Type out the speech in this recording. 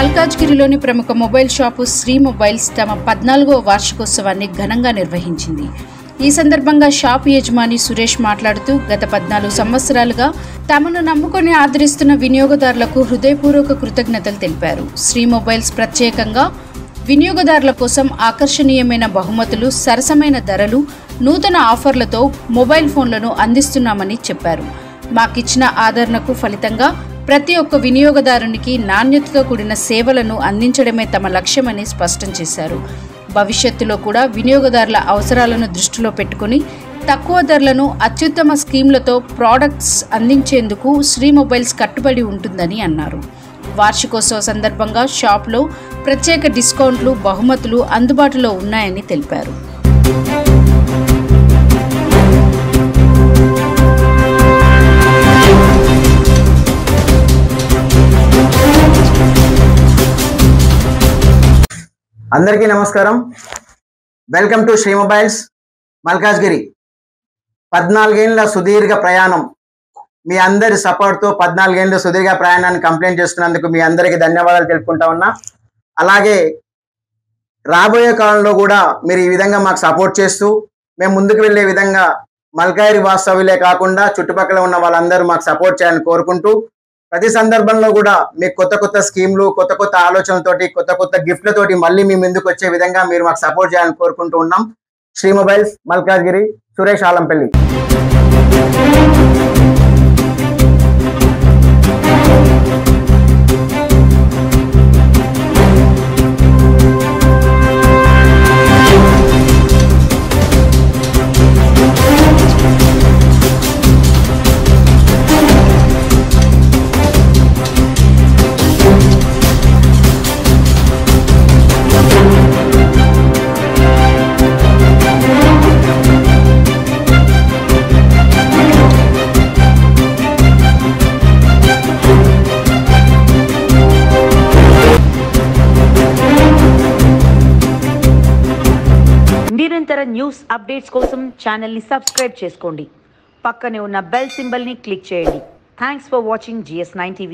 మల్కాజ్గిరిలోని ప్రముఖ mobile shop Shri mobiles తమ 14వ వార్షికోత్సవాన్ని ఘనంగా నిర్వహించింది. ఈ సందర్భంగా షాపు యజమాని సురేష్ మాట్లాడుతూ గత 14 సంవత్సరాలుగా తమను నమ్ముకొని ఆదరిస్తున్న వినియోగదారులకు హృదయపూర్వక కృతజ్ఞతలు తెలిపారు. శ్రీ మొబైల్స్ ప్రత్యేకంగా వినియోగదారుల కోసం ఆకర్షణీయమైన బహుమతులు, సరసమైన ధరలు, నూతన ఆఫర్లతో మొబైల్ ఫోన్లను అందిస్తున్నామని చెప్పారు. మాకిచ్చిన ఆదరణకు ఫలితంగా ప్రతి ఒక్క వినియోగదారునికి నాణ్యతతో కూడిన సేవలను అందించడమే తమ లక్ష్యమని స్పష్టం చేశారు. భవిష్యత్తులో కూడా వినియోగదారుల అవసరాలను దృష్టిలో పెట్టుకుని తక్కువ ధరలను, అత్యుత్తమ స్కీమ్లతో ప్రోడక్ట్స్ అందించేందుకు శ్రీ మొబైల్స్ కట్టుబడి ఉంటుందని అన్నారు. వార్షికోత్సవ సందర్భంగా షాప్లో ప్రత్యేక డిస్కౌంట్లు, బహుమతులు అందుబాటులో ఉన్నాయని తెలిపారు. అందరికీ నమస్కారం. Welcome to Sri mobiles Malkajgiri. 14 ఏళ్ల సుదీర్ఘ ప్రయాణం, మీ అందరి సపోర్ట్తో 14 ఏళ్ల సుదీర్ఘ ప్రయాణాన్ని కంప్లైంట్ చేస్తున్నందుకు మీ అందరికీ ధన్యవాదాలు తెలుపుకుంటా ఉన్నా. అలాగే రాబోయే కాలంలో కూడా మీరు ఈ విధంగా మాకు సపోర్ట్ చేస్తూ మేము ముందుకు వెళ్ళే విధంగా మల్కాజ్గిరి వాస్తవ్యులే కాకుండా చుట్టుపక్కల ఉన్న వాళ్ళందరూ మాకు సపోర్ట్ చేయాలని కోరుకుంటూ, ప్రతి సందర్భంలో కూడా మీకు కొత్త స్కీమ్లు, కొత్త ఆలోచనలతోటి, కొత్త గిఫ్ట్లతోటి మళ్ళీ మీ ముందుకు వచ్చే విధంగా మీరు మాకు సపోర్ట్ చేయాలని కోరుకుంటూ ఉన్నాం. శ్రీ మొబైల్స్ మల్కాజ్గిరి, సురేష్ ఆలంపల్లి. నిరంతర న్యూస్ అప్డేట్స్ కోసం ఛానల్ని సబ్స్క్రైబ్ చేసుకోండి. పక్కనే ఉన్న బెల్ సింబల్ని క్లిక్ చేయండి. Thanks for watching GS9 TV.